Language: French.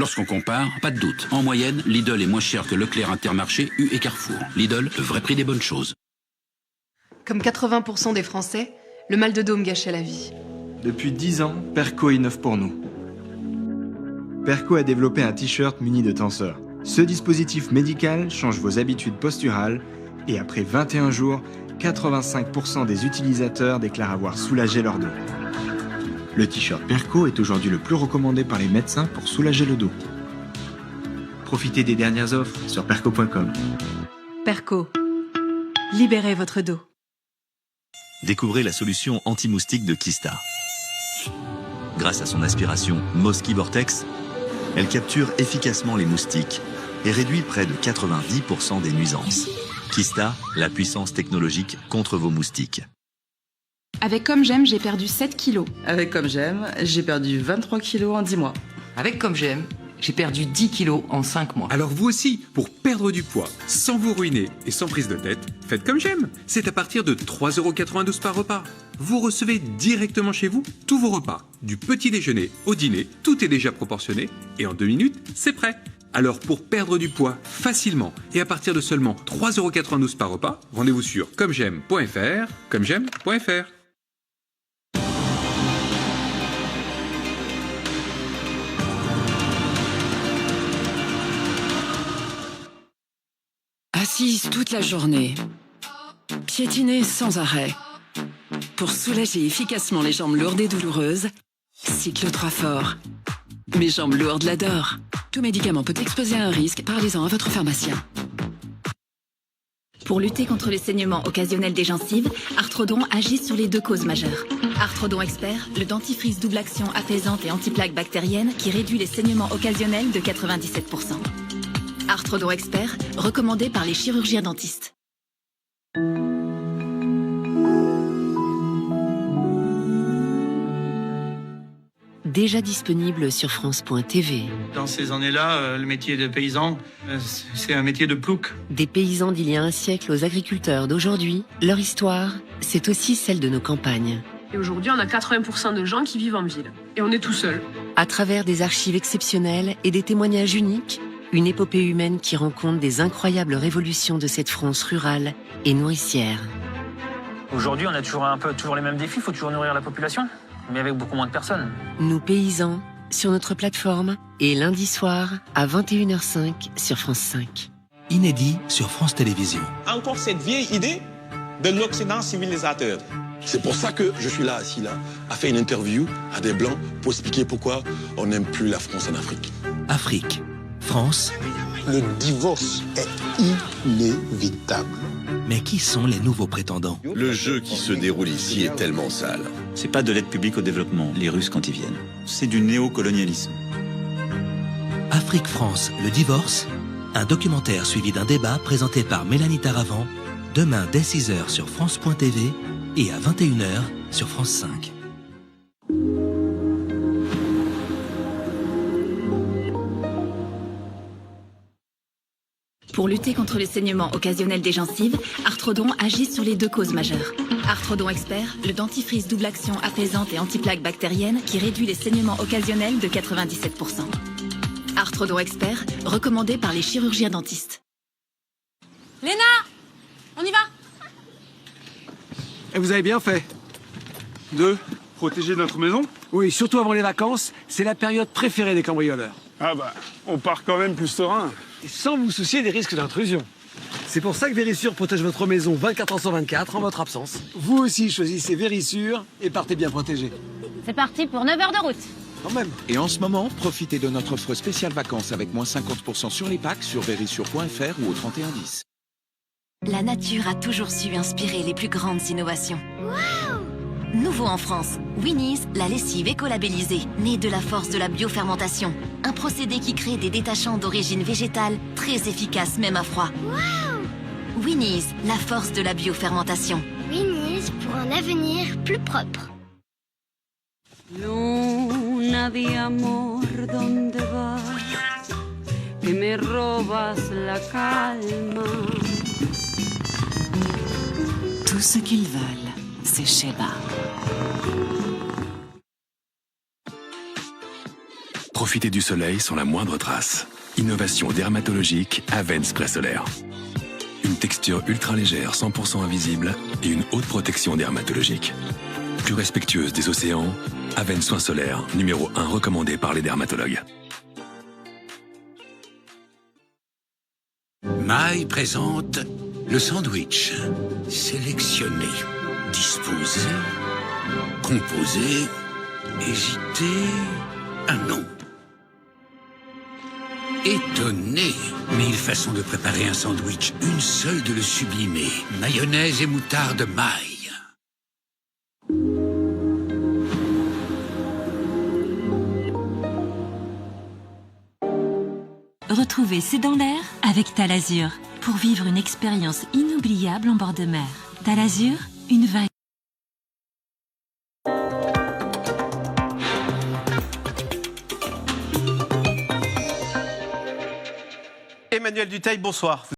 Lorsqu'on compare, pas de doute. En moyenne, Lidl est moins cher que Leclerc, Intermarché, U et Carrefour. Lidl, le vrai prix des bonnes choses. Comme 80% des Français, le mal de dos me gâchait la vie. Depuis 10 ans, Perco innove pour nous. Perco a développé un t-shirt muni de tenseur. Ce dispositif médical change vos habitudes posturales et après 21 jours, 85% des utilisateurs déclarent avoir soulagé leur dos. Le t-shirt Perco est aujourd'hui le plus recommandé par les médecins pour soulager le dos. Profitez des dernières offres sur perco.com. Perco. Libérez votre dos. Découvrez la solution anti-moustique de Kista. Grâce à son aspiration Mosquito Vortex, elle capture efficacement les moustiques et réduit près de 90% des nuisances. Kista, la puissance technologique contre vos moustiques. Avec Comme J'aime, j'ai perdu 7 kilos. Avec Comme J'aime, j'ai perdu 23 kilos en 10 mois. Avec Comme J'aime, j'ai perdu 10 kilos en 5 mois. Alors vous aussi, pour perdre du poids, sans vous ruiner et sans prise de tête, faites Comme J'aime. C'est à partir de 3,92 € par repas. Vous recevez directement chez vous tous vos repas. Du petit déjeuner au dîner, tout est déjà proportionné et en 2 minutes, c'est prêt. Alors pour perdre du poids facilement et à partir de seulement 3,92 € par repas, rendez-vous sur commej'aime.fr, commej'aime.fr. Assise toute la journée, piétiner sans arrêt. Pour soulager efficacement les jambes lourdes et douloureuses, Cyclo 3 Fort. Mes jambes lourdes l'adorent. Tout médicament peut exposer à un risque, parlez-en à votre pharmacien. Pour lutter contre les saignements occasionnels des gencives, Arthrodon agit sur les 2 causes majeures. Arthrodon Expert, le dentifrice double action apaisante et antiplaque bactérienne qui réduit les saignements occasionnels de 97%. Arthrodon Expert, recommandé par les chirurgiens dentistes. Déjà disponible sur France.tv. Dans ces années-là, le métier de paysan, c'est un métier de plouc. Des paysans d'il y a un siècle aux agriculteurs d'aujourd'hui, leur histoire, c'est aussi celle de nos campagnes. Et aujourd'hui, on a 80% de gens qui vivent en ville. Et on est tout seul. À travers des archives exceptionnelles et des témoignages uniques, une épopée humaine qui rend compte des incroyables révolutions de cette France rurale et nourricière. Aujourd'hui, on a toujours les mêmes défis, il faut toujours nourrir la population, mais avec beaucoup moins de personnes. Nous paysans, sur notre plateforme, et lundi soir à 21h05 sur France 5. Inédit sur France Télévisions. Encore cette vieille idée de l'Occident civilisateur. C'est pour ça que je suis là, assis là, à faire une interview à des Blancs pour expliquer pourquoi on n'aime plus la France en Afrique. Afrique, France. Le divorce est inévitable. Mais qui sont les nouveaux prétendants? Le jeu qui se déroule ici est tellement sale. C'est pas de l'aide publique au développement, les Russes quand ils viennent. C'est du néocolonialisme. Afrique-France, le divorce. Un documentaire suivi d'un débat présenté par Mélanie Taravant, demain dès 6h sur France.tv et à 21h sur France 5. Pour lutter contre les saignements occasionnels des gencives, Arthrodon agit sur les 2 causes majeures. Arthrodon Expert, le dentifrice double action apaisante et antiplaque bactérienne qui réduit les saignements occasionnels de 97%. Arthrodon Expert, recommandé par les chirurgiens dentistes. Léna, on y va? Et vous avez bien fait. Protéger notre maison? Oui, surtout avant les vacances, c'est la période préférée des cambrioleurs. Ah bah, on part quand même plus serein. Et sans vous soucier des risques d'intrusion. C'est pour ça que Vérissure protège votre maison 24 h sur 24 en votre absence. Vous aussi choisissez Vérissure et partez bien protégé. C'est parti pour 9 heures de route. Quand même. Et en ce moment, profitez de notre offre spéciale vacances avec moins 50% sur les packs sur vérissure.fr ou au 3110. La nature a toujours su inspirer les plus grandes innovations. Waouh! Nouveau en France, Winnie's, la lessive écolabellisée, née de la force de la biofermentation. Un procédé qui crée des détachants d'origine végétale, très efficaces même à froid. Waouh! Winnie's, la force de la biofermentation. Winnie's pour un avenir plus propre. Luna de amor, ¿dónde vas? Que me robas la calma. Tout ce qu'ils veulent, c'est Sheba. Profitez du soleil sans la moindre trace. Innovation dermatologique Avène Spray Solaire. Une texture ultra légère, 100% invisible et une haute protection dermatologique. Plus respectueuse des océans, Avène Soin Solaire, numéro 1 recommandé par les dermatologues. Maille présente le sandwich. Sélectionner, disposer, composer, hésiter. Ah non. Étonné. 1000 façons de préparer un sandwich, une seule de le sublimer. Mayonnaise et moutarde Maille. Retrouvez C'est dans l'air avec Talazur pour vivre une expérience inoubliable en bord de mer. Talazur, une vague. Emmanuel Dutheil, bonsoir.